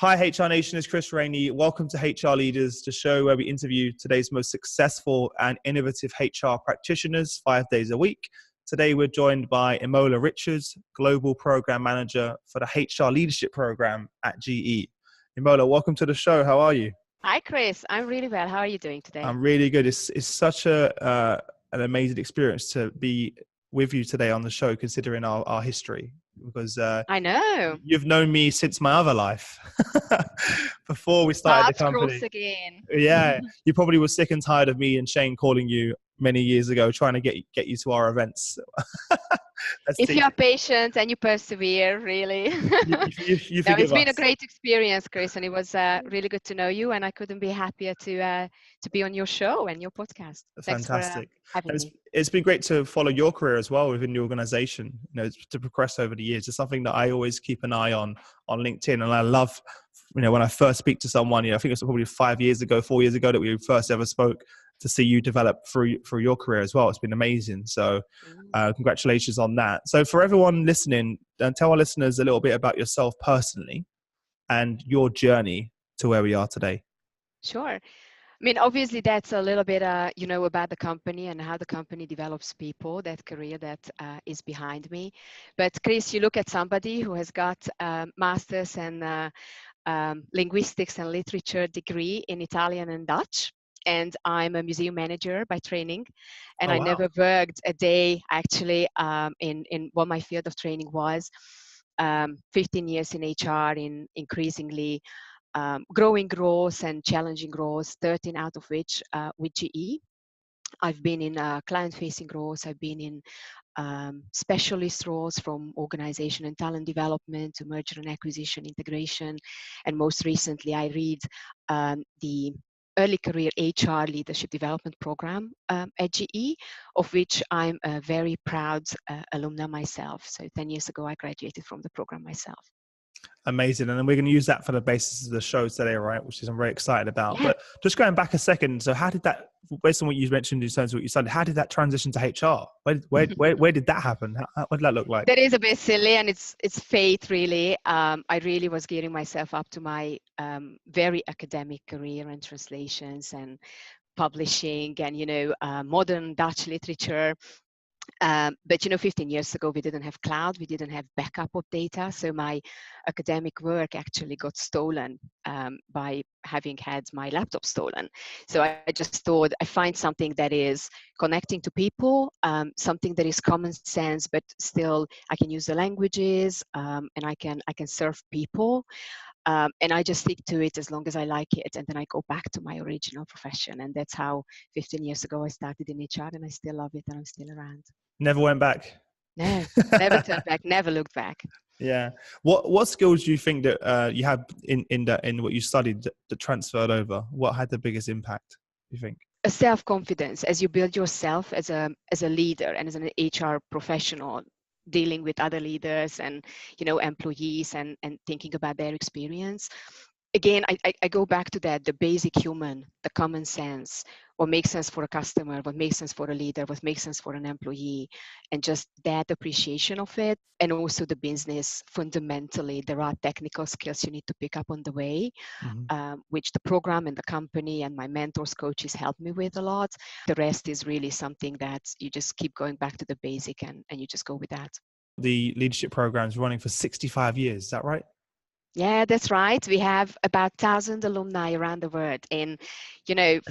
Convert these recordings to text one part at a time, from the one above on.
Hi, HR Nation, it's Chris Rainey. Welcome to HR Leaders, the show where we interview today's most successful and innovative HR practitioners 5 days a week. Today, we're joined by Imola Richards, Global Program Manager for the HR Leadership Program at GE. Imola, welcome to the show. How are you? Hi, Chris. I'm really well. How are you doing today? I'm really good. It's such an amazing experience to be with you today on the show, considering our history. Because I know. you've known me since my other life, before we started the company. Cross again. Yeah, you probably were sick and tired of me and Shane calling you many years ago, trying to get you to our events. If you are patient and you persevere, really. you No, it's forgive been a us. great experience, Chris, and it was really good to know you. And I couldn't be happier to be on your show and your podcast. Thanks Fantastic. for having me. It's been great to follow your career as well within the organization, to progress over the years. It's something that I always keep an eye on LinkedIn. And I love, when I first speak to someone, I think it was probably 4 years ago that we first ever spoke, to see you develop through your career as well. It's been amazing. So congratulations on that. So for everyone listening, tell our listeners a little bit about yourself personally and your journey to where we are today. Sure. I mean, obviously, that's a little bit, about the company and how the company develops people, that career that is behind me. But Chris, you look at somebody who has got master's and linguistics and literature degree in Italian and Dutch. And I'm a museum manager by training. And Oh, I wow. never worked a day actually in what my field of training was. 15 years in HR, in increasingly growing roles and challenging roles, 13 out of which with GE. I've been in client-facing roles. I've been in specialist roles, from organization and talent development to merger and acquisition integration. And most recently, I lead the early career HR leadership development program at GE, of which I'm a very proud alumna myself. So 10 years ago, I graduated from the program myself. Amazing. And then we're going to use that for the basis of the show today, right? Which is I'm very excited about. Yeah. But just going back a second, so how did that, based on what you mentioned in terms of what you studied, how did that transition to HR? Where did that happen? What did that look like? That is a bit silly, and it's fate, really. I really was gearing myself up to my very academic career in translations and publishing and, modern Dutch literature. But 15 years ago, we didn't have cloud, we didn't have backup of data. So my academic work actually got stolen by having had my laptop stolen. So I just thought I find something that is connecting to people, something that is common sense, but still I can use the languages and I can serve people. And I just stick to it as long as I like it. And then I go back to my original profession. And that's how 15 years ago I started in HR, and I still love it and I'm still around. Never went back? No, never turned back, never looked back. Yeah. What skills do you think that you have in what you studied that transferred over? What had the biggest impact, do you think? A self-confidence as you build yourself as a leader and as an HR professional, dealing with other leaders and employees and thinking about their experience. Again, I go back to that, the basic human, the common sense, what makes sense for a customer, what makes sense for a leader, what makes sense for an employee, and just that appreciation of it. And also the business, fundamentally, there are technical skills you need to pick up on the way, which the program and the company and my mentors, coaches helped me with a lot. The rest is really something that you just keep going back to the basic and you just go with that. The leadership program is running for 65 years, is that right? Yeah, that's right. We have about 1,000 alumni around the world from Japan.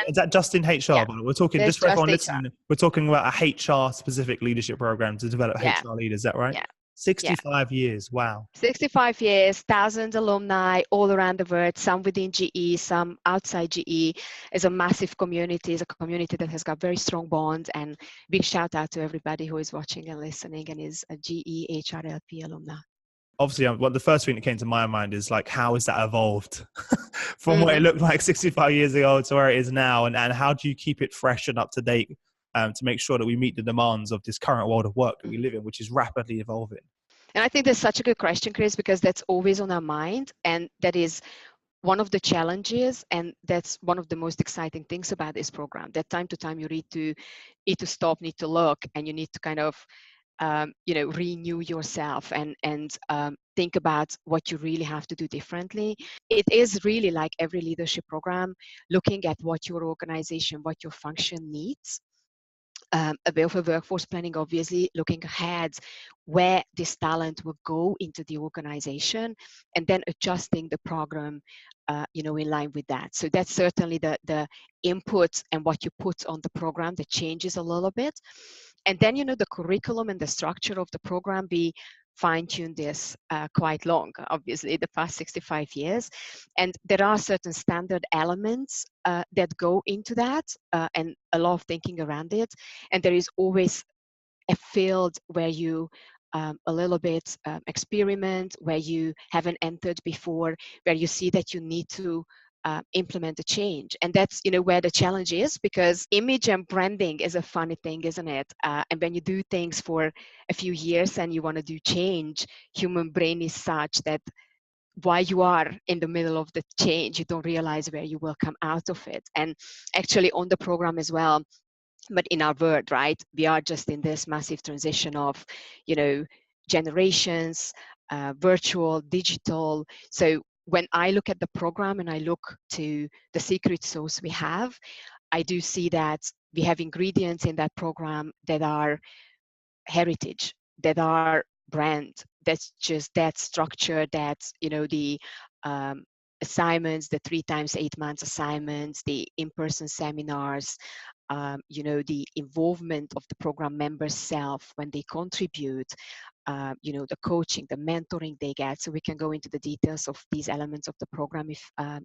Is that just in HR? Yeah. We're talking, just for everyone listening, we're talking about a HR specific leadership program to develop HR leaders. Is that right? Yeah. 65 years. Wow. 65 years, 1,000 alumni all around the world, some within GE, some outside GE. It's a massive community. It's a community that has got very strong bonds, and big shout out to everybody who is watching and listening and is a GE HRLP alumni. Obviously, the first thing that came to my mind is like, how has that evolved from what it looked like 65 years ago to where it is now? And how do you keep it fresh and up to date to make sure that we meet the demands of this current world of work that we live in, which is rapidly evolving? And I think that's such a good question, Chris, because that's always on our mind. And that is one of the challenges. And that's one of the most exciting things about this program, that time to time you need to stop, need to look, and you need to kind of renew yourself and think about what you really have to do differently. It is really like every leadership program, looking at what your organization, what your function needs. A bit of a workforce planning, obviously, looking ahead where this talent will go into the organization, and then adjusting the program, in line with that. So that's certainly the input and what you put on the program that changes a little bit. And then, the curriculum and the structure of the program, we fine-tune this quite long, obviously, the past 65 years. And there are certain standard elements that go into that, and a lot of thinking around it. And there is always a field where you a little bit experiment, where you haven't entered before, where you see that you need to implement a change. And that's where the challenge is, because image and branding is a funny thing, isn't it? And when you do things for a few years and you want to do change, human brain is such that while you are in the middle of the change, you don't realize where you will come out of it. And actually on the program as well, but in our world, right, we are just in this massive transition of generations, virtual, digital. So when I look at the program and I look to the secret sauce we have, I do see that we have ingredients in that program that are heritage, that are brand, that's just that structure, that's the assignments, the 3 times 8 months assignments, the in-person seminars, the involvement of the program members self when they contribute, the coaching, the mentoring they get. So we can go into the details of these elements of the program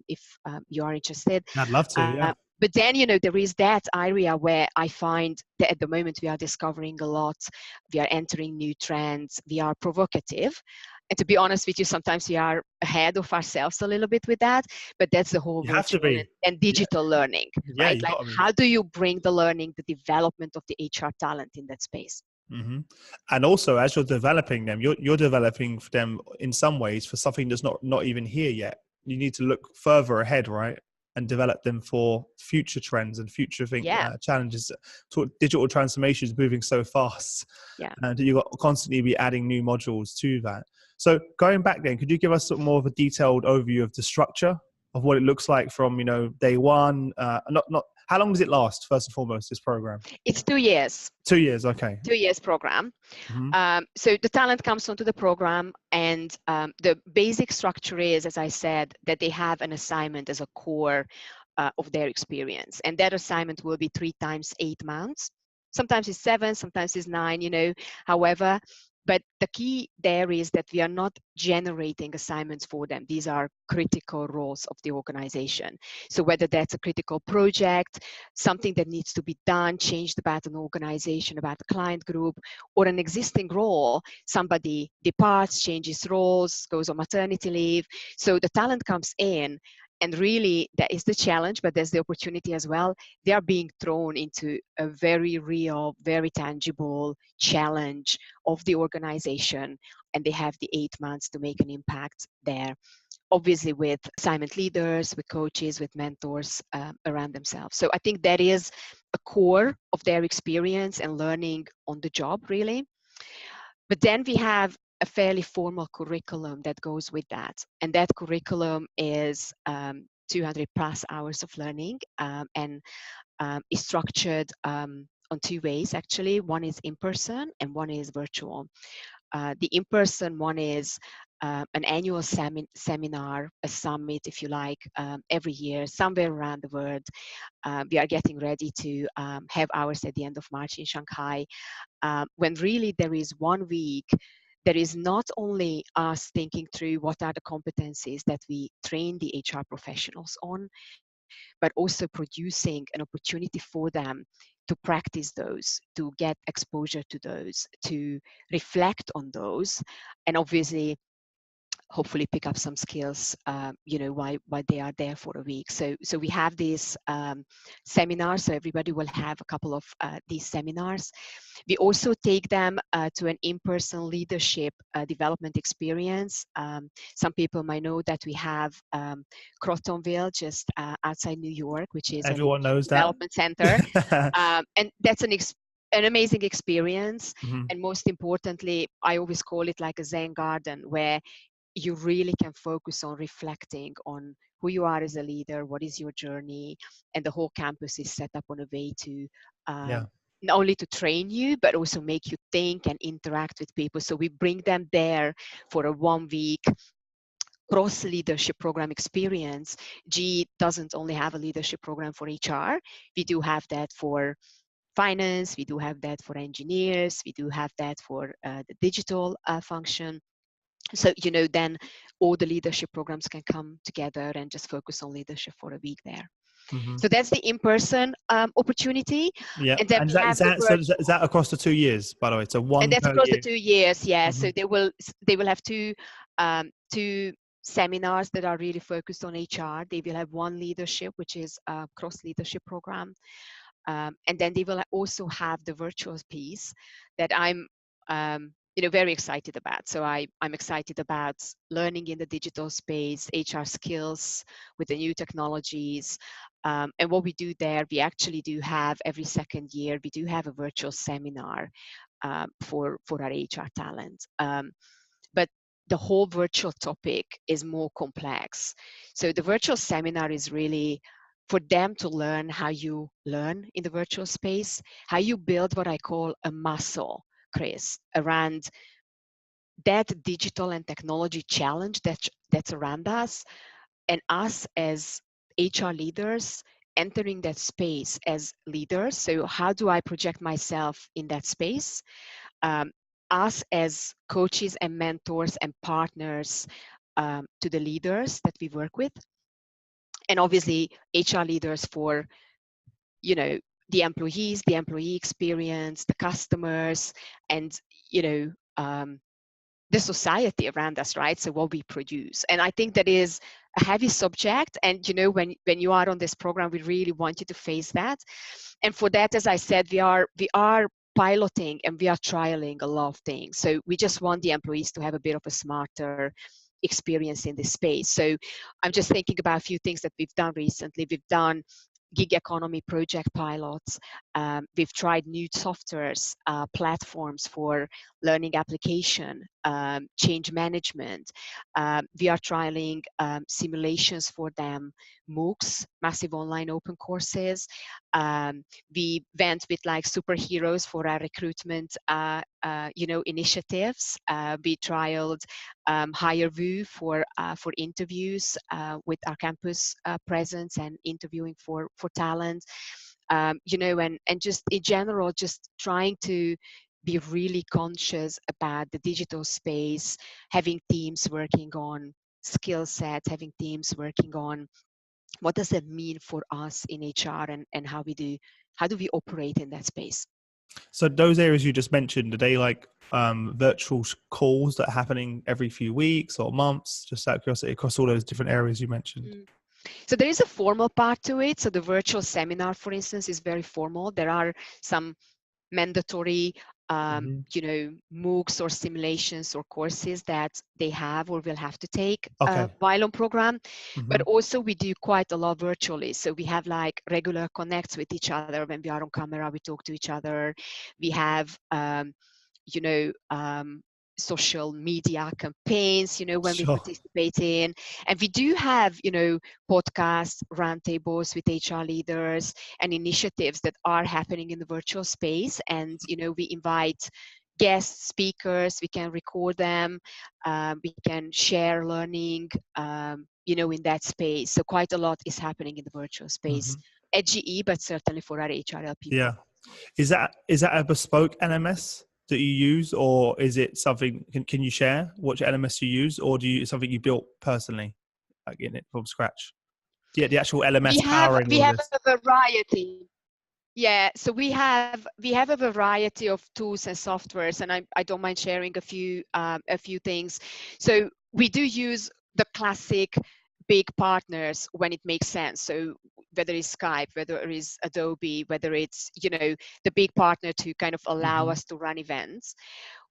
if you are interested. I'd love to, yeah. But then, there is that area where I find that at the moment we are discovering a lot. We are entering new trends. We are provocative. And to be honest with you, sometimes we are ahead of ourselves a little bit with that, but that's the whole You have to virtual be. and digital learning, Yeah, right? you Like, got to be. how do you bring the learning, the development of the HR talent in that space? Mm-hmm. And also, as you're developing them, you're developing them in some ways for something that's not even here yet. You need to look further ahead, right, and develop them for future trends and future challenges. So digital transformation is moving so fast, and you've got to constantly be adding new modules to that. So going back then, could you give us some more of a detailed overview of the structure of what it looks like from day one? Not how long does it last? First and foremost, this program. It's 2 years. 2 years, okay. 2 years program. Mm-hmm. So the talent comes onto the program, and the basic structure is, as I said, that they have an assignment as a core of their experience, and that assignment will be 3 times 8 months. Sometimes it's 7, sometimes it's 9. However, but the key there is that we are not generating assignments for them. These are critical roles of the organization. So whether that's a critical project, something that needs to be done, changed about an organization, about a client group, or an existing role, somebody departs, changes roles, goes on maternity leave. So the talent comes in, and really that is the challenge, but there's the opportunity as well. They are being thrown into a very real, very tangible challenge of the organization, and they have the 8 months to make an impact there, obviously with assignment leaders, with coaches, with mentors around themselves. So I think that is a core of their experience and learning on the job, really. But then we have a fairly formal curriculum that goes with that. And that curriculum is 200 plus hours of learning, and is structured on 2 ways, actually. One is in person and one is virtual. The in-person one is an annual seminar, a summit, if you like, every year, somewhere around the world. We are getting ready to have ours at the end of March in Shanghai, when really there is 1 week. There is not only us thinking through what are the competencies that we train the HR professionals on, but also producing an opportunity for them to practice those, to get exposure to those, to reflect on those, and obviously hopefully pick up some skills, while they are there for a week. So we have these seminars, so everybody will have a couple of these seminars. We also take them to an in-person leadership development experience. Some people might know that we have Crotonville, just outside New York, which is Everyone knows development that. center. And that's an amazing experience. Mm-hmm. And most importantly, I always call it like a Zen garden, where you really can focus on reflecting on who you are as a leader, what is your journey, and the whole campus is set up on a way to Yeah. not only to train you, but also make you think and interact with people. So we bring them there for a 1 week cross leadership program experience. G doesn't only have a leadership program for HR. We do have that for finance. We do have that for engineers. We do have that for the digital function. So, then all the leadership programs can come together and just focus on leadership for a week there. Mm-hmm. So that's the in-person opportunity. Yeah. And then And we have the is that across the 2 years, by the way? So and one that's per across the year. 2 years, yeah. Mm-hmm. So they will have two seminars that are really focused on HR. They will have one leadership, which is a cross leadership program. And then they will also have the virtual piece that I'm very excited about. So I'm excited about learning in the digital space, HR skills with the new technologies. And what we do there, we actually do have every second year, we do have a virtual seminar for our HR talent. But the whole virtual topic is more complex. So the virtual seminar is really for them to learn how you learn in the virtual space, how you build what I call a muscle, Chris, around that digital and technology challenge that's around us, and us as HR leaders entering that space as leaders. So how do I project myself in that space? Um, us as coaches and mentors and partners to the leaders that we work with, and obviously HR leaders for the employees, the employee experience, the customers, and the society around us, right? So what we produce. And I think that is a heavy subject. And when you are on this program, we really want you to face that. And for that, as I said, we are piloting and we are trialing a lot of things. So we just want the employees to have a bit of a smarter experience in this space. So I'm just thinking about a few things that we've done recently. We've done gig economy project pilots. We've tried new softwares, platforms for learning application, change management. We are trialing simulations for them, MOOCs, massive online open courses. We went with like superheroes for our recruitment, initiatives. We trialed Higher View for interviews with our campus presence and interviewing for talent. And just in general, just trying to be really conscious about the digital space, having teams working on skill sets, having teams working on what does it mean for us in HR, and how do we operate in that space. So those areas you just mentioned, are they like virtual calls that are happening every few weeks or months, just out of curiosity, across all those different areas you mentioned? So there is a formal part to it. So the virtual seminar, for instance, is very formal. There are some mandatory MOOCs or simulations or courses that they have or will have to take while on program. But also we do quite a lot virtually. So we have like regular connects with each other. When we are on camera, we talk to each other. We have social media campaigns, when we participate in. And we do have, podcasts, roundtables with HR leaders and initiatives that are happening in the virtual space. And, we invite guest speakers, we can record them, we can share learning, in that space. So quite a lot is happening in the virtual space at GE, but certainly for our HRL people. Yeah. Is that a bespoke LMS that you use, or is it something, can you share what LMS you use, or something you built personally, like in it from scratch? Yeah, the actual LMS powering we all have this. a variety. Yeah, so we have a variety of tools and softwares, and I don't mind sharing a few things. So we do use the classic big partners when it makes sense. So whether it's Skype, whether it is Adobe, whether it's the big partner to kind of allow us to run events.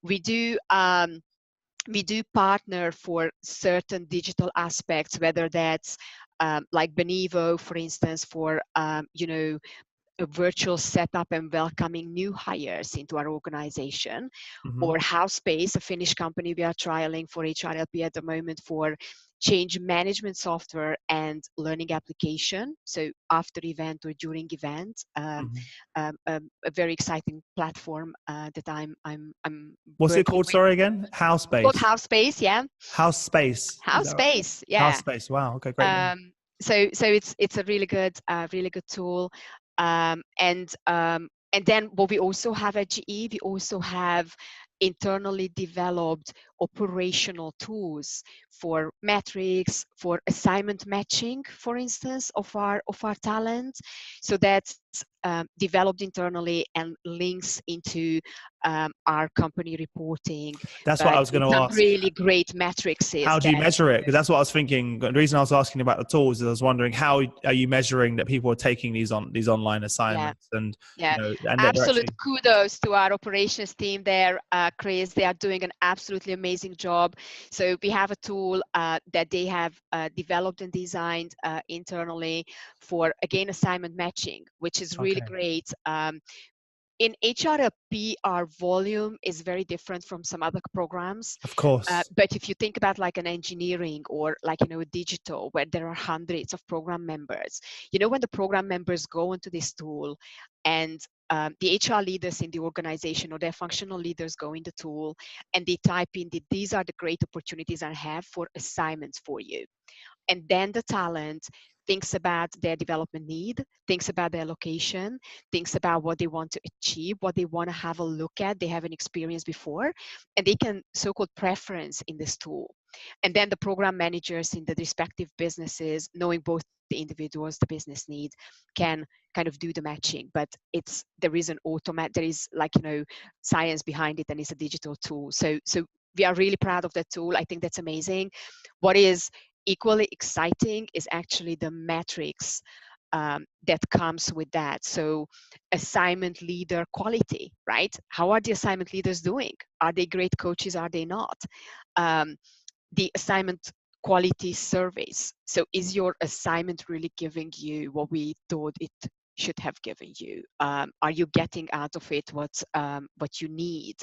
We do partner for certain digital aspects, whether that's like Benevo, for instance, for a virtual setup and welcoming new hires into our organization, Mm-hmm. or Housepace, a Finnish company we are trialing for HRLP at the moment for change management software and learning application. So after event or during event, a very exciting platform that I'm What's it working called? with. Sorry again. House It's called Space. Housepace, yeah. House Space. Is that right? Housepace, House yeah. Space. Wow. Okay. Great name. So it's a really good tool, and then what we also have at GE, we also have internally developed operational tools for metrics, for assignment matching, for instance, of our talent. So that's developed internally and links into our company reporting. That's what I But was going with to some ask. really great metrics How do you that, measure it? Because that's what I was thinking. The reason I was asking about the tools is I was wondering, how are you measuring that people are taking these online yeah. assignments, and Yeah, and that they're absolute actually. kudos to our operations team there, Chris. They are doing an absolutely amazing job. So we have a tool that they have developed and designed internally for, again, assignment matching, which is really Okay. great. In HRLP, our volume is very different from some other programs. Of course. But if you think about like an engineering or like, a digital, where there are hundreds of program members, when the program members go into this tool and the HR leaders in the organization or their functional leaders go in the tool and they type in these are the great opportunities I have for assignments for you. And then the talent thinks about their development need, thinks about their location, thinks about what they want to achieve, what they want to have a look at, they haven't experienced before, and they can so-called preference in this tool. And then the program managers in the respective businesses, knowing both the individuals, the business needs, can kind of do the matching. But there is science behind it, and it's a digital tool. So we are really proud of that tool. I think that's amazing. What is equally exciting is actually the metrics that comes with that. So assignment leader quality, right? How are the assignment leaders doing? Are they great coaches? Are they not? The assignment quality surveys. So is your assignment really giving you what we thought it should have given you? Are you getting out of it what you need?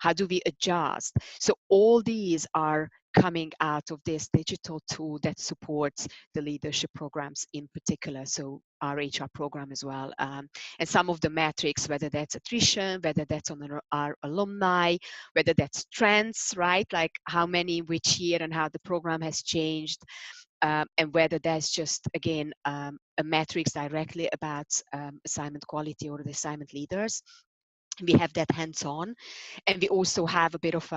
How do we adjust? So all these are coming out of this digital tool that supports the leadership programs in particular, so our HR program as well. And some of the metrics, whether that's attrition, whether that's on our alumni, whether that's trends, right? Like how many, which year, and how the program has changed. And whether that's just, again, a metrics directly about assignment quality or the assignment leaders. We have that hands-on, and we also have a bit of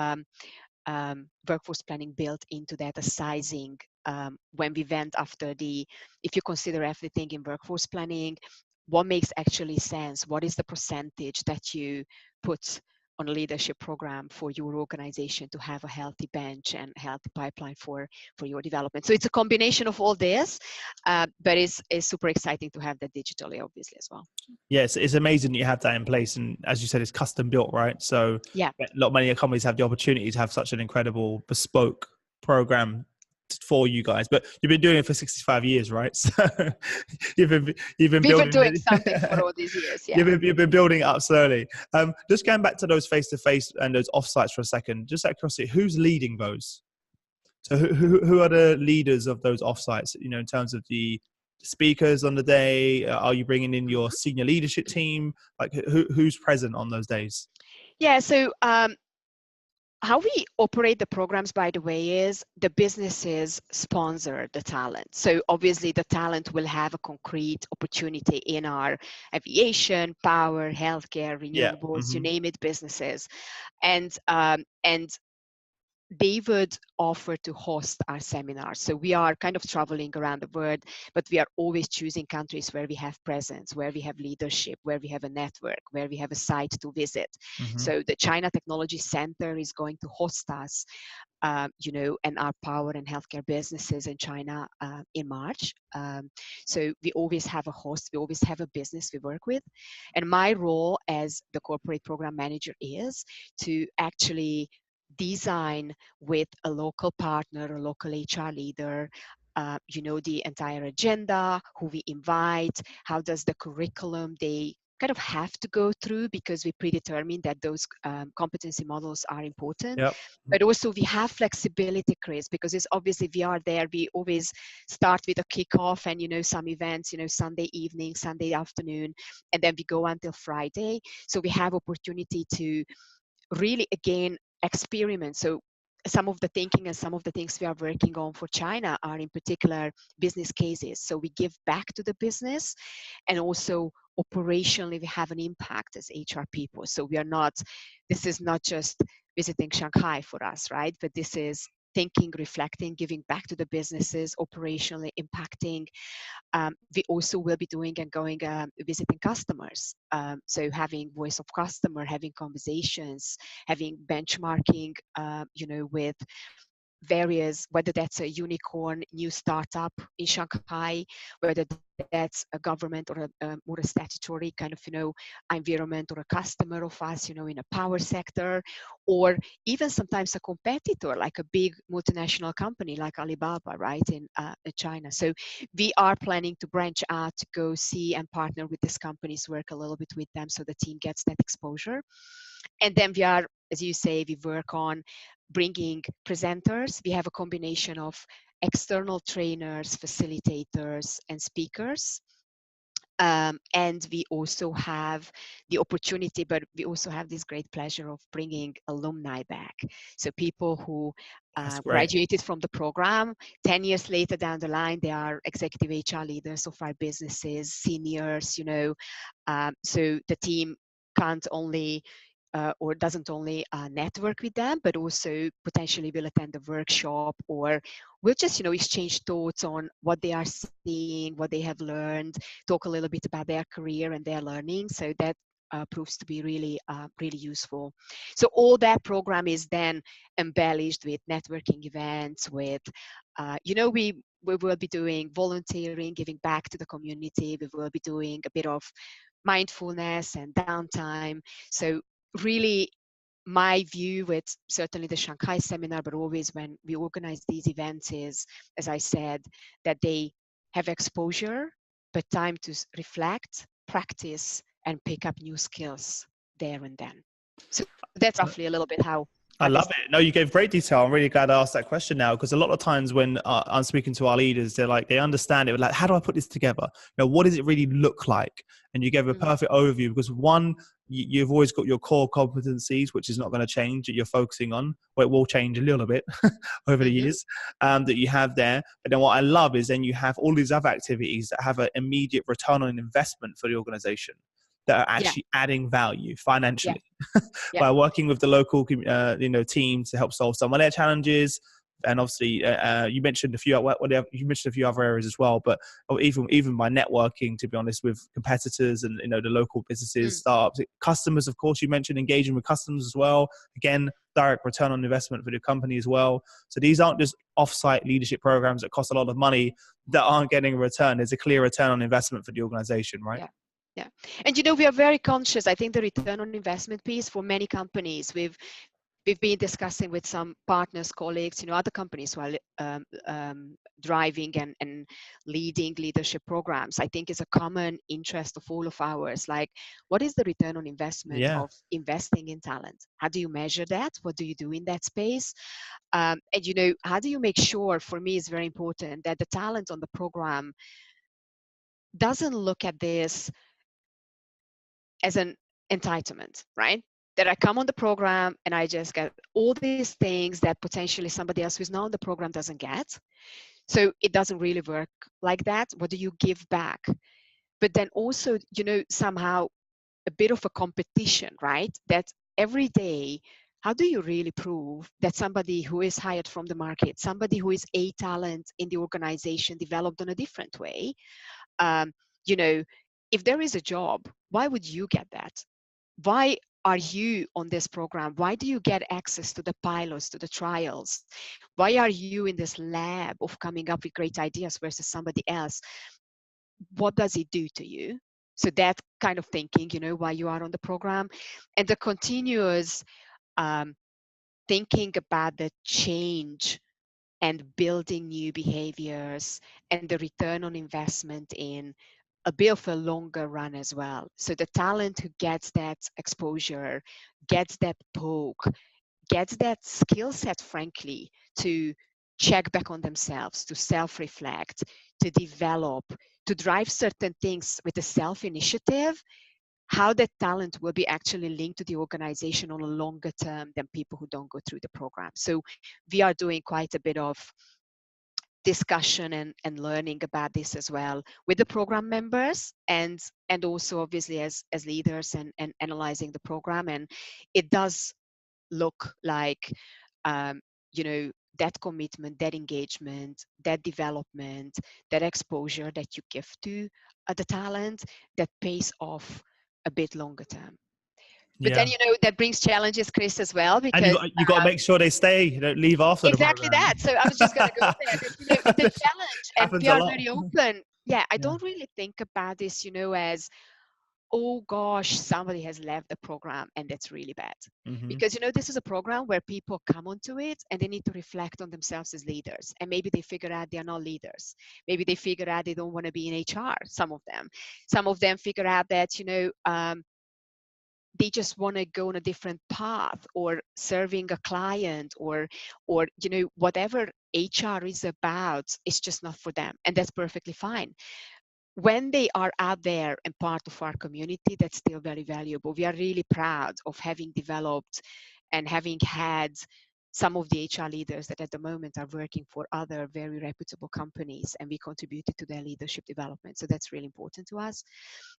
workforce planning built into that, a sizing when we went after if you consider everything in workforce planning, what makes actually sense? What is the percentage that you put on a leadership program for your organization to have a healthy bench and healthy pipeline for your development? So it's a combination of all this, but it's super exciting to have that digitally, obviously, as well. Yes, it's amazing that you have that in place, and as you said, it's custom built, right? So yeah, not many companies have the opportunity to have such an incredible bespoke program for you guys. But you've been doing it for 65 years, right? So you've been we've building been doing something for all these years. Yeah, you've been building it up slowly. Just going back to those face-to-face and those offsites for a second, just out of curiosity, who's leading those? So who are the leaders of those offsites? In terms of the speakers on the day, are you bringing in your senior leadership team? Like who's present on those days? Yeah. So how we operate the programs, by the way, is the businesses sponsor the talent. So obviously the talent will have a concrete opportunity in our aviation, power, healthcare, renewables, you name it, businesses. And they would offer to host our seminars. So we are kind of traveling around the world, but we are always choosing countries where we have presence, where we have leadership, where we have a network, where we have a site to visit. So the China Technology Center is going to host us, and our power and healthcare businesses in China in March. So we always have a host, we always have a business we work with. And my role as the corporate program manager is to actually design with a local partner, a local HR leader, the entire agenda, who we invite, how does the curriculum they kind of have to go through, because we predetermine that those competency models are important. Yep. But also we have flexibility, Chris, because it's obviously we are there. We always start with a kickoff and, some events, Sunday evening, Sunday afternoon, and then we go until Friday. So we have opportunity to really, again, experiment. So some of the thinking and some of the things we are working on for China are in particular business cases. So we give back to the business, and also operationally we have an impact as HR people. So this is not just visiting Shanghai for us, right? But this is thinking, reflecting, giving back to the businesses, operationally impacting. We also will be doing and going visiting customers. So having voice of customer, having conversations, having benchmarking, with various, whether that's a unicorn new startup in Shanghai, whether that's a government or a statutory kind of environment, or a customer of us in a power sector, or even sometimes a competitor like a big multinational company like Alibaba, right, in China. So we are planning to branch out to go see and partner with these companies, work a little bit with them so the team gets that exposure. And then we are, as you say, we work on bringing presenters. We have a combination of external trainers, facilitators, and speakers. And we also have the opportunity, but we also have this great pleasure of bringing alumni back. So people who graduated from the program, 10 years later down the line, they are executive HR leaders of our businesses, seniors, so the team can't only or doesn't only network with them, but also potentially will attend a workshop, or we'll just, exchange thoughts on what they are seeing, what they have learned, talk a little bit about their career and their learning. So that proves to be really, really useful. So all that program is then embellished with networking events, with, we will be doing volunteering, giving back to the community. We will be doing a bit of mindfulness and downtime. So really, my view with certainly the Shanghai seminar, but always when we organize these events, is, as I said, that they have exposure, but time to reflect, practice, and pick up new skills there and then. So that's roughly a little bit how I love it. No, you gave great detail. I'm really glad I asked that question now, because a lot of times when I'm speaking to our leaders, they understand it. Like, how do I put this together? What does it really look like? And you gave a perfect overview, because one, you've always got your core competencies, which is not going to change, that you're focusing on. Well, it will change a little bit over the years that you have there. But then what I love is then you have all these other activities that have an immediate return on investment for the organization, that are actually adding value financially by working with the local team to help solve some of their challenges. And obviously you mentioned a few other areas as well, but even by networking, to be honest, with competitors and the local businesses, startups, customers. Of course, you mentioned engaging with customers as well. Again, direct return on investment for the company as well. So these aren't just off-site leadership programs that cost a lot of money that aren't getting a return. There's a clear return on investment for the organization, right? Yeah. And we are very conscious. I think the return on investment piece for many companies, we've been discussing with some partners, colleagues, other companies who are driving and leading leadership programs. I think it's a common interest of all of ours. Like, what is the return on investment of investing in talent? How do you measure that? What do you do in that space? And how do you make sure, for me, it's very important that the talent on the program doesn't look at this as an entitlement, right? That I come on the program and I just get all these things that potentially somebody else who's not on the program doesn't get. So it doesn't really work like that. What do you give back? But then also, somehow a bit of a competition, right? That every day, how do you really prove that somebody who is hired from the market, somebody who is a talent in the organization, developed on a different way, if there is a job, why would you get that? Why are you on this program? Why do you get access to the pilots, to the trials? Why are you in this lab of coming up with great ideas versus somebody else? What does it do to you? So that kind of thinking, why you are on the program, and the continuous thinking about the change and building new behaviors, and the return on investment in a bit of a longer run as well. So the talent who gets that exposure, gets that poke, gets that skill set, frankly, to check back on themselves, to self-reflect, to develop, to drive certain things with a self-initiative, how that talent will be actually linked to the organization on a longer term than people who don't go through the program. So we are doing quite a bit of discussion and learning about this as well with the program members, and also obviously as leaders, and analyzing the program. And it does look like, um, you know, that commitment, that engagement, that development, that exposure that you give to the talent, that pays off a bit longer term. But then, Yeah. you know, that brings challenges, Chris, as well, And because you got to make sure they stay. You don't leave after the exactly program. that. So I was just going to go there, that, you know, it's a challenge, and Happens we a are lot. very open. Yeah, I Yeah. don't really think about this, you know, as, oh gosh, somebody has left the program and that's really bad. Hmm. Because, you know, this is a program where people come onto it and they need to reflect on themselves as leaders. And maybe they figure out they are not leaders. Maybe they figure out they don't want to be in HR, some of them. Some of them figure out that, you know, they just want to go on a different path, or serving a client, or you know, whatever HR is about is just not for them, and that's perfectly fine. When they are out there and part of our community, that's still very valuable. We are really proud of having developed and having had some of the HR leaders that at the moment are working for other very reputable companies, and we contributed to their leadership development. So that's really important to us.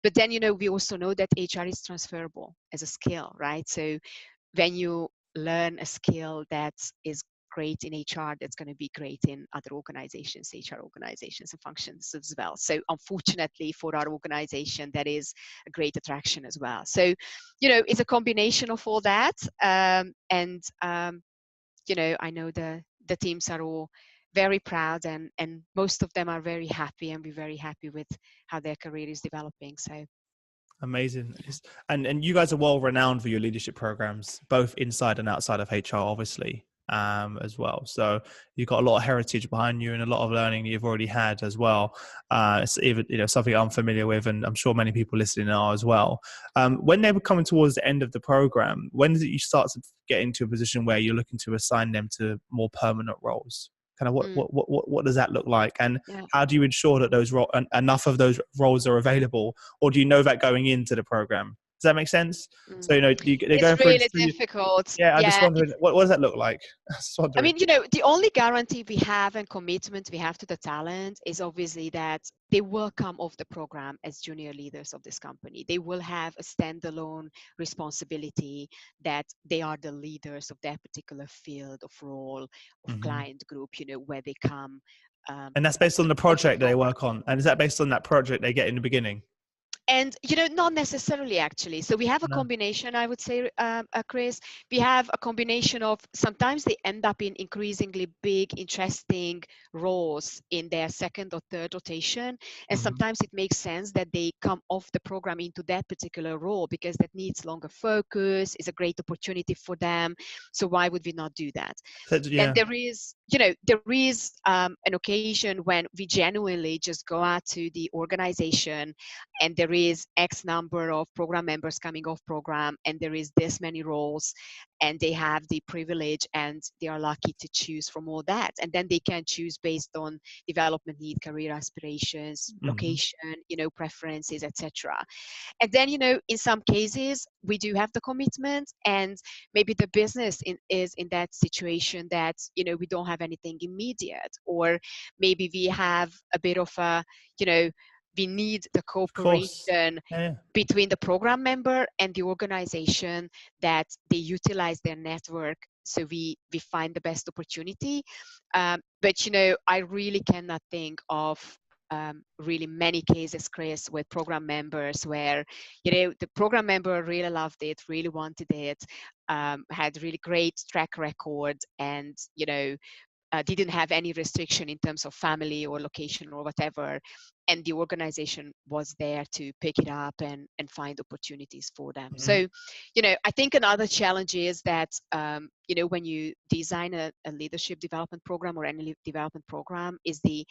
But then, you know, we also know that HR is transferable as a skill, right? So when you learn a skill that is great in HR, that's going to be great in other organizations, HR organizations and functions as well. So unfortunately for our organization, that is a great attraction as well. So, you know, it's a combination of all that. You know, I know the teams are all very proud, and most of them are very happy, and we're very happy with how their career is developing. So Amazing. And you guys are well renowned for your leadership programs, both inside and outside of HR, obviously, as well. So you've got a lot of heritage behind you and a lot of learning you've already had as well. It's even, you know, something I'm familiar with, and I'm sure many people listening are as well. When they were coming towards the end of the program, when did you start to get into a position where you're looking to assign them to more permanent roles? Kind of what does that look like, and yeah. how do you ensure that enough of those roles are available, or do you know that going into the program? Does that make sense? So, Mm. you know, they're It's going through. really difficult. Yeah, I'm just Yeah, wondering, what does that look like? Just I wondering. mean, you know, the only guarantee we have and commitment we have to the talent is obviously that they will come off the program as junior leaders of this company. They will have a standalone responsibility, that they are the leaders of that particular field of role, of Hmm. client group, you know, where they come And that's based on the off the project they program. work on, and is that based on that project they get in the beginning? And you know, not necessarily actually. So we have a No. combination, I would say, Chris. We have a combination of, sometimes they end up in increasingly big, interesting roles in their second or third rotation, and Hmm. sometimes it makes sense that they come off the program into that particular role because that needs longer focus, is a great opportunity for them. So why would we not do that? So, Then yeah. there is, you know, there is an occasion when we genuinely just go out to the organization, and there is X number of program members coming off program, and there is this many roles, and they have the privilege and they are lucky to choose from all that, and then they can choose based on development need, career aspirations, Hmm. location, you know, preferences, etc. And then, you know, in some cases we do have the commitment, and maybe the business is in that situation that, you know, we don't have anything immediate, or maybe we have a bit of a, you know, we need the Of course. cooperation Yeah. between the program member and the organization, that they utilize their network, so we find the best opportunity. But you know, I really cannot think of really many cases, Chris, with program members where, you know, the program member really loved it, really wanted it, had really great track record, and you know, didn't have any restriction in terms of family or location or whatever, and the organization was there to pick it up and find opportunities for them. So, I think another challenge is that, when you design a leadership development program or any development program, is the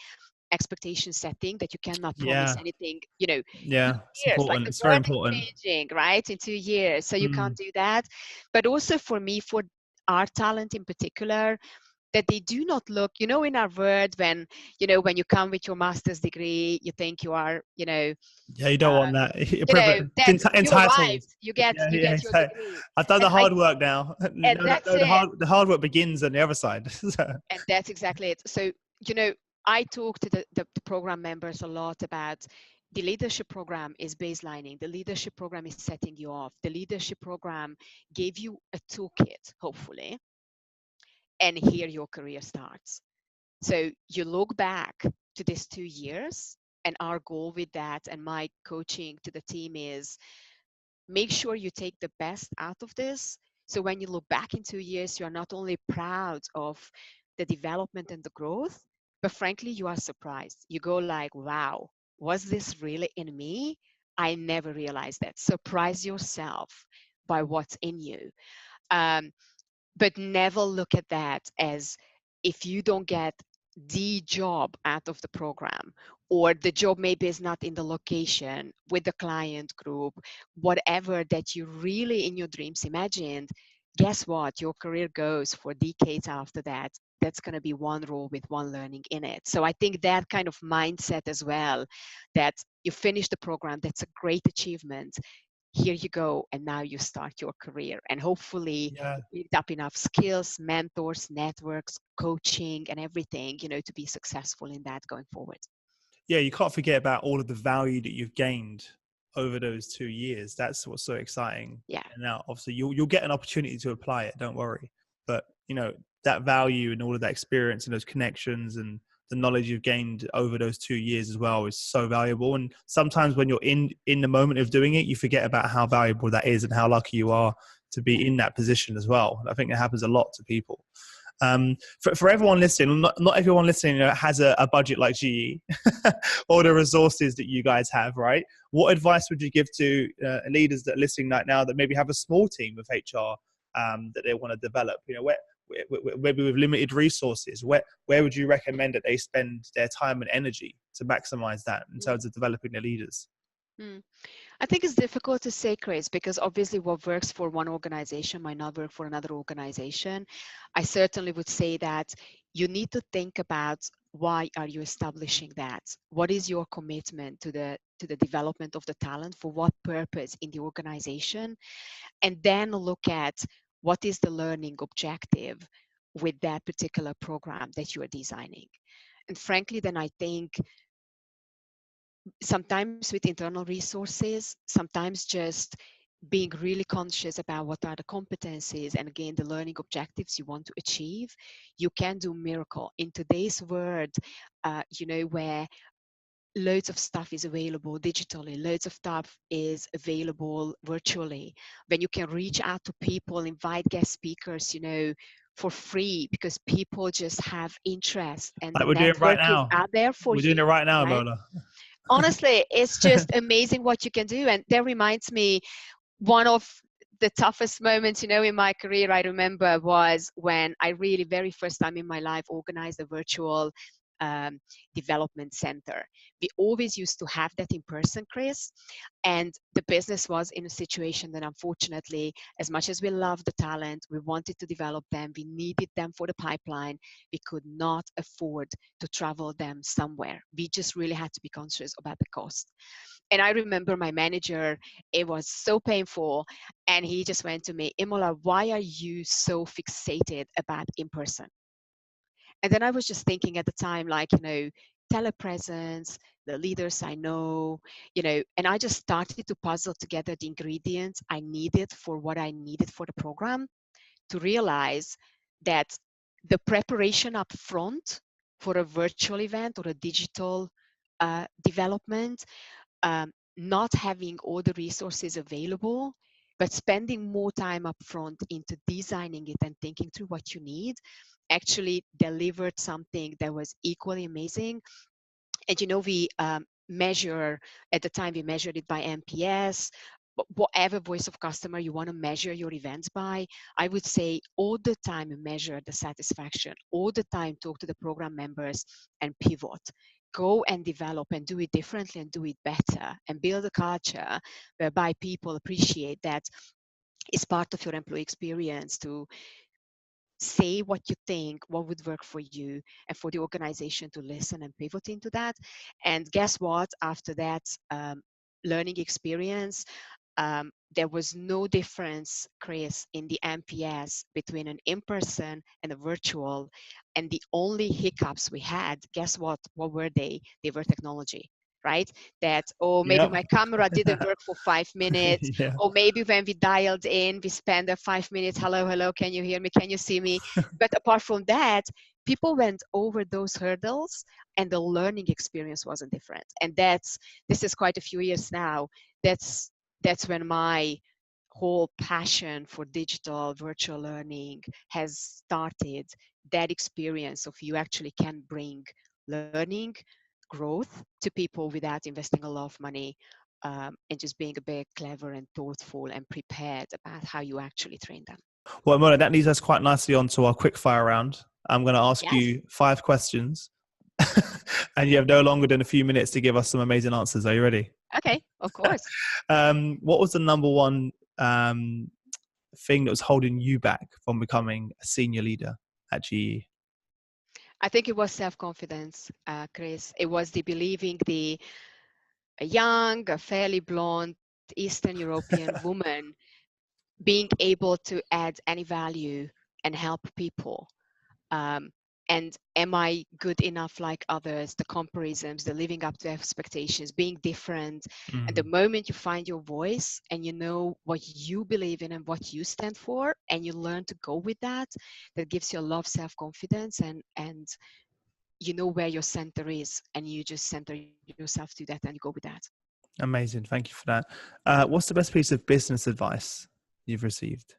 expectation setting that you cannot promise Yeah. anything, Yeah. It's 2 years, like important. the It's very world is important. changing, right, in 2 years, so you can't do that. But also for me, for our talent in particular, that they do not look, in our world, when you come with your master's degree, you think you are, Yeah, you don't want that. that you Entitled. arrived, you Yeah. get your So degree. I've done And the hard work now. and No, that's no, it. the hard work begins on the other side. And that's exactly it. So, I talk to the program members a lot about the leadership program is baselining. The leadership program is setting you off. The leadership program gave you a toolkit, hopefully, and here your career starts. So you look back to these 2 years, and our goal with that and my coaching to the team is make sure you take the best out of this. So when you look back in 2 years, you are not only proud of the development and the growth, but frankly, you are surprised. You go like, wow, was this really in me? I never realized that. Surprise yourself by what's in you. Um, but never look at that as if you don't get the job out of the program, or the job maybe is not in the location with the client group, whatever that you really in your dreams imagined. Guess what? Your career goes for decades after that. That's going to be one role with one learning in it. So I think that kind of mindset as well, that you finish the program, that's a great achievement. Here you go, and now you start your career, and hopefully Yeah. you build up enough skills, mentors, networks, coaching, and everything, to be successful in that going forward. Yeah, you can't forget about all of the value that you've gained over those 2 years. That's what's so exciting. Yeah. And now, obviously, you'll get an opportunity to apply it. Don't worry. But that value and all of that experience and those connections and the knowledge you've gained over those 2 years as well is so valuable. And sometimes when you're in the moment of doing it, you forget about how valuable that is and how lucky you are to be in that position as well. I think that happens a lot to people. For everyone listening, not everyone listening has a budget like GE or the resources that you guys have, right? What advice would you give to leaders that are listening right now that maybe have a small team of HR that they want to develop? Maybe with limited resources, where would you recommend that they spend their time and energy to maximize that in terms of developing their leaders? I think it's difficult to say, Chris, because obviously what works for one organization might not work for another organization. I certainly would say that you need to think about, why are you establishing that? What is your commitment to the development of the talent? For what purpose in the organization? And then look at, what is the learning objective with that particular program that you are designing? And frankly, then I think sometimes with internal resources, sometimes just being really conscious about what are the competencies and again the learning objectives you want to achieve, you can do miracle in today's world. Where loads of stuff is available digitally, loads of stuff is available virtually, when you can reach out to people, invite guest speakers, for free, because people just have interest, and the Like we're doing right network is now. out there for We're doing it you, right now, right? Imola. Honestly, it's just amazing what you can do. And that reminds me, one of the toughest moments, in my career, I remember, was when I really, very first time in my life, organized a virtual um, development center. We always used to have that in person, Chris, and the business was in a situation that, unfortunately, as much as we love the talent, we wanted to develop them, we needed them for the pipeline, we could not afford to travel them somewhere. We just really had to be conscious about the cost. And I remember my manager, it was so painful, and he just went to me, Imola, why are you so fixated about in person? And then I was just thinking at the time, like, telepresence, the leaders I know, and I just started to puzzle together the ingredients I needed for what I needed for the program, to realize that the preparation up front for a virtual event or a digital development, not having all the resources available but spending more time up front into designing it and thinking through what you need actually delivered something that was equally amazing. And we measure, at the time we measured it by NPS, whatever voice of customer you want to measure your events by. I would say all the time measure the satisfaction, all the time talk to the program members and pivot. Go and develop and do it differently and do it better, and build a culture whereby people appreciate that it's part of your employee experience to say what you think, what would work for you, and for the organization to listen and pivot into that. And guess what? After that learning experience, there was no difference, Chris, in the NPS between an in-person and a virtual. And the only hiccups we had, guess what? What were they? They were technology, right? That, oh, maybe Yep. my camera didn't work for 5 minutes, Yeah. or maybe when we dialed in, we spent a 5 minutes, hello, hello, can you hear me? Can you see me? But apart from that, people went over those hurdles and the learning experience wasn't different. And this is quite a few years now. That's when my whole passion for digital virtual learning has started. That experience of you actually can bring learning growth to people without investing a lot of money, and just being a bit clever and thoughtful and prepared about how you actually train them. Well, Imola, that leads us quite nicely on to our quick fire round. I'm going to ask Yes. you 5 questions, and you have no longer than a few minutes to give us some amazing answers. Are you ready? Okay, of course. What was the number one thing that was holding you back from becoming a senior leader at GE? I think it was self-confidence, Chris. It was the believing a young, a fairly blonde Eastern European woman being able to add any value and help people. Um, and am I good enough like others? The comparisons, the living up to expectations, being different. And the moment you find your voice and you know what you believe in and what you stand for, and you learn to go with that, that gives you a lot of self-confidence, and you know where your center is, and you just center yourself to that and you go with that. Amazing. Thank you for that. What's the best piece of business advice you've received?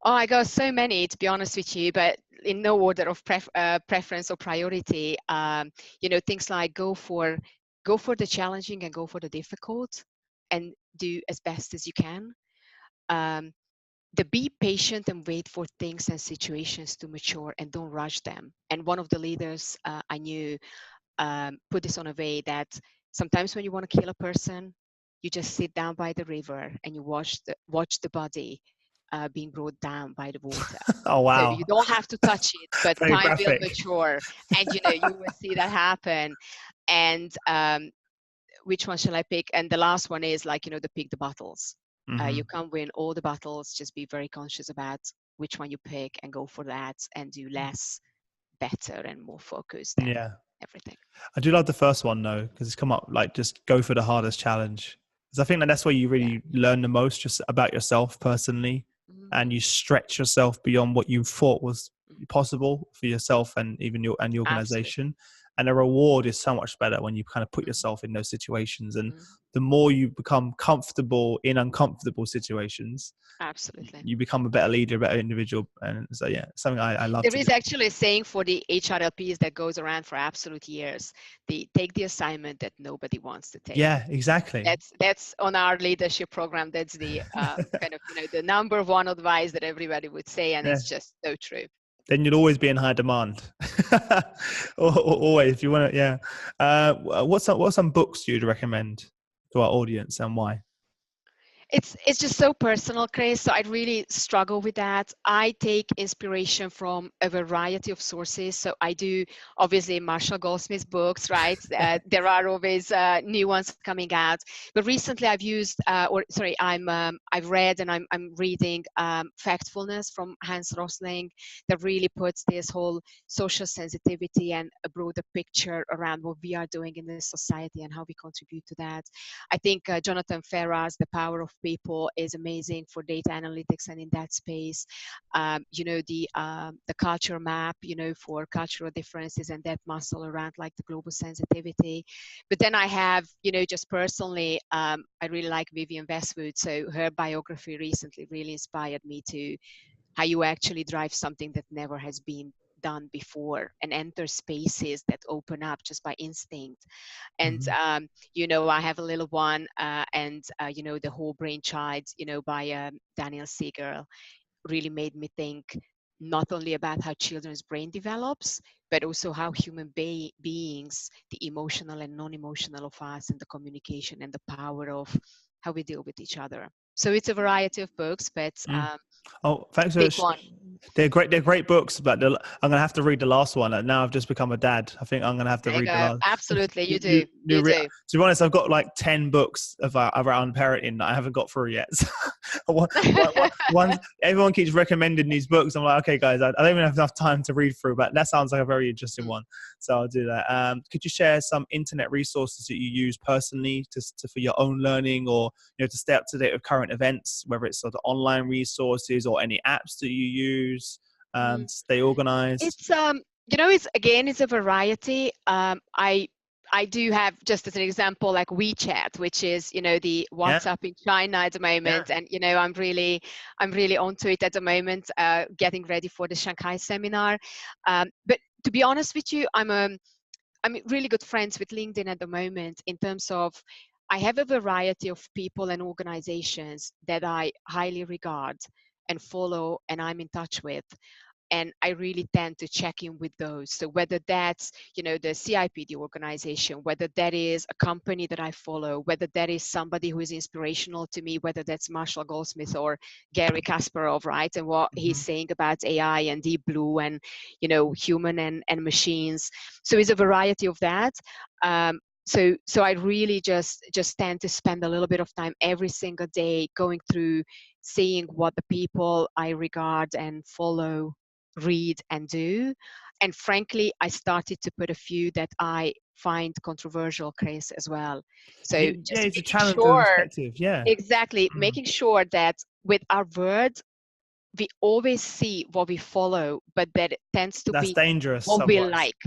Oh, I got so many, to be honest with you, but in no order of preference or priority. Things like go for the challenging and go for the difficult, and do as best as you can. The be patient and wait for things and situations to mature and don't rush them. And one of the leaders I knew put this on a way that sometimes when you want to kill a person, you just sit down by the river and you watch the body being brought down by the water. Oh, So wow. you don't have to touch it, but Very time will graphic. mature, and you will see that happen. And which one shall I pick? And the last one is the pick the battles. You can't win all the battles. Just be very conscious about which one you pick and go for that, and do less better and more focused than Yeah. everything. I do love the first one though, because it's come up like just go for the hardest challenge. Because I think that's where you really learn the most just about yourself personally, and you stretch yourself beyond what you thought was possible for yourself and even the organization. Absolutely. And the reward is so much better when you kind of put yourself in those situations. And the more you become comfortable in uncomfortable situations, Absolutely. you become a better leader, a better individual. And so, yeah, something I love There to is do. actually a saying for the HRLPs that goes around for absolute years. They take the assignment that nobody wants to take. Yeah, exactly. That's on our leadership program. That's the kind of the number one advice that everybody would say, and Yeah. it's just so true. Then you'll always be in high demand. Always, if you want to. Yeah. What's some books you'd recommend to our audience, and why? It's just so personal, Chris. So I really struggle with that. I take inspiration from a variety of sources. So I do obviously Marshall Goldsmith's books, right? There are always new ones coming out. But recently I've read and I'm reading Factfulness from Hans Rosling, that really puts this whole social sensitivity and a broader picture around what we are doing in this society and how we contribute to that. I think Jonathan Ferrar's The Power of people is amazing for data analytics and in that space. You know, the culture map, you know, for cultural differences and that muscle around like the global sensitivity. But then I have, you know, just personally, I really like Vivienne Westwood. So her biography recently really inspired me to how you actually drive something that never has been done before and enter spaces that open up just by instinct. And you know, I have a little one, and you know, the whole brain child, you know, by Daniel Siegel, really made me think not only about how children's brain develops, but also how human beings, the emotional and non-emotional of us, and the communication and the power of how we deal with each other. So it's a variety of books, but Oh, thanks for pick one. they're great. They're great books, but I'm gonna have to read the last one. Now I've just become a dad. I think I'm gonna have to There you read the go. last. Absolutely, you do. New You do. to be honest, I've got like 10 books around parenting that I haven't got through yet. Everyone keeps recommending these books. I'm like, okay, guys, I don't even have enough time to read through, but that sounds like a very interesting one. So I'll do that. Could you share some internet resources that you use personally for your own learning, or you know, to stay up to date with current events, whether it's sort of online resources or any apps that you use to stay organized? It's you know, it's a variety. I do have, just as an example, like WeChat, which is, you know, the Yeah, WhatsApp in China at the yeah. moment, and you know, I'm really onto it at the moment, getting ready for the Shanghai seminar. But to be honest with you, I'm really good friends with LinkedIn at the moment, in terms of I have a variety of people and organizations that I highly regard and follow and I'm in touch with, and I really tend to check in with those. So whether that's, you know, the CIPD organization, whether that is a company that I follow, whether that is somebody who is inspirational to me, whether that's Marshall Goldsmith or Gary Kasparov, right, and what he's saying about AI and Deep Blue and, you know, human and machines. So it's a variety of that. So I really just tend to spend a little bit of time every single day going through, seeing what the people I regard and follow read and do. And frankly, I started to put a few that I find controversial, Chris, as well. So Yeah, just it's a making challenge of sure, perspective. Yeah. exactly, making sure that with our words, we always see what we follow, but that it tends to That's be dangerous what we somewhat. like.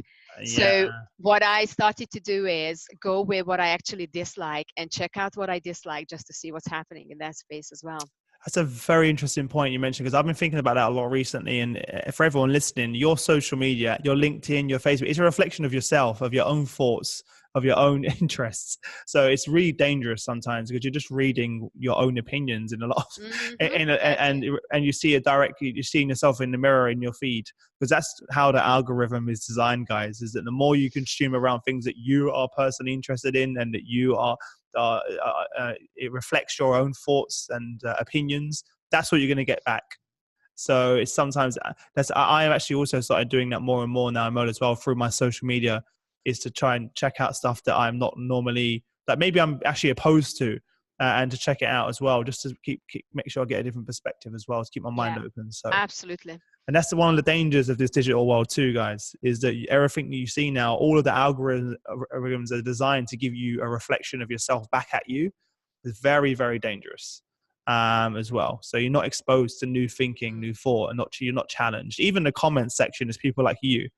Yeah. So what I started to do is go with what I actually dislike and check out what I dislike, just to see what's happening in that space as well. That's a very interesting point you mentioned, because I've been thinking about that a lot recently. And for everyone listening, your social media, your LinkedIn, your Facebook, it's a reflection of yourself, of your own thoughts, of your own interests. So it's really dangerous sometimes, because you're just reading your own opinions in a lot of, and you see it directly. You're seeing yourself in the mirror in your feed, because that's how the algorithm is designed, guys. Is that the more you consume around things that you are personally interested in and that you are it reflects your own thoughts and opinions, that's what you're going to get back. So it's sometimes I have actually also started doing that more and more now, Imola, as well, through my social media, is to try and check out stuff that I'm not normally, that maybe I'm actually opposed to, and to check it out as well, just to make sure I get a different perspective as well, to keep my mind Yeah, open. So absolutely. and that's one of the dangers of this digital world too, guys, is that everything you see now, all of the algorithms are designed to give you a reflection of yourself back at you. It's very, very dangerous as well. So you're not exposed to new thinking, new thought, and you're not challenged. Even the comments section is people like you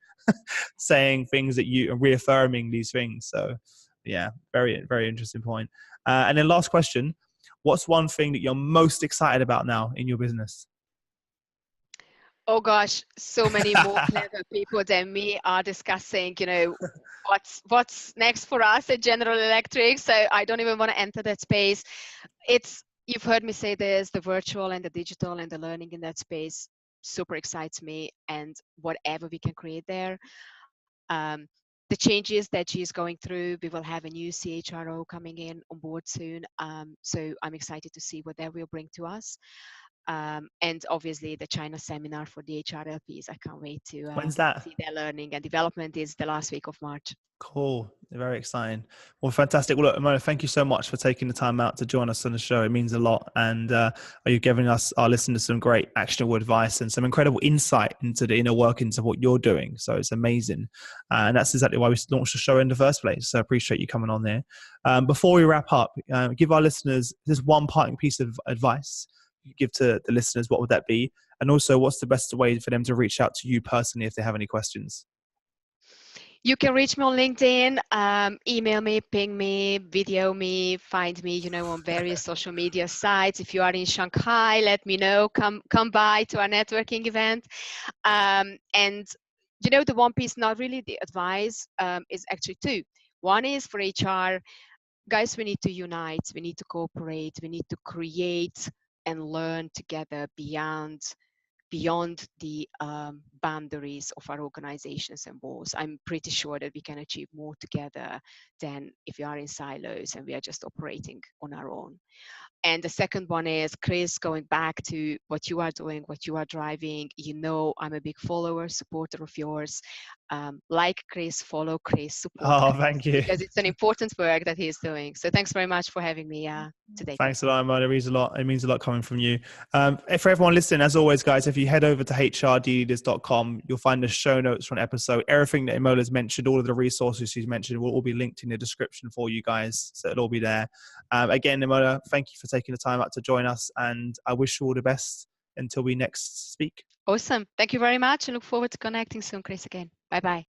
saying things that you are reaffirming these things. So yeah, very, very interesting point. And then last question, what's one thing that you're most excited about now in your business? Oh gosh, so many more clever people than me are discussing, you know, what's next for us at General Electric. So I don't even want to enter that space. You've heard me say this, the virtual and the digital and the learning in that space super excites me, and whatever we can create there. Um, the changes that she's going through, we will have a new CHRO coming in on board soon. So I'm excited to see what that will bring to us. And obviously the China seminar for the HRLPs. I can't wait to When's that? see their learning and development. Is the last week of March. Cool. Very exciting. Well, fantastic. Well, look, Imola, thank you so much for taking the time out to join us on the show. It means a lot. And you're giving us, our listeners, some great actionable advice and some incredible insight into the inner workings of what you're doing. So it's amazing. And that's exactly why we launched the show in the first place. So I appreciate you coming on there. Before we wrap up, give our listeners just one parting piece of advice you give to the listeners. What would that be? And also, what's the best way for them to reach out to you personally if they have any questions? You can reach me on LinkedIn, email me, ping me, video me, find me, on various social media sites. If you are in Shanghai, let me know. Come by to our networking event. And the one piece, not really the advice, is actually two. One is for HR, guys, we need to unite, we need to cooperate, we need to create and learn together beyond the boundaries of our organizations and walls. I'm pretty sure that we can achieve more together than if we are in silos and we are just operating on our own. And the second one is, Chris, going back to what you are doing, what you are driving. I'm a big follower, supporter of yours. Like Chris, follow Chris, support Oh, Chris, thank you. because it's an important work that he's doing. So thanks very much for having me today. Thanks a lot, Imola. It means a lot. It means a lot coming from you. For everyone listening, as always, guys, if you head over to hrdleaders.com, you'll find the show notes from an episode. Everything that Imola's mentioned, all of the resources she's mentioned will all be linked in the description for you guys. So it'll all be there. Again, Imola, thank you for taking the time out to join us. And I wish you all the best until we next speak. Awesome. Thank you very much. And look forward to connecting soon, Chris, again. Bye-bye.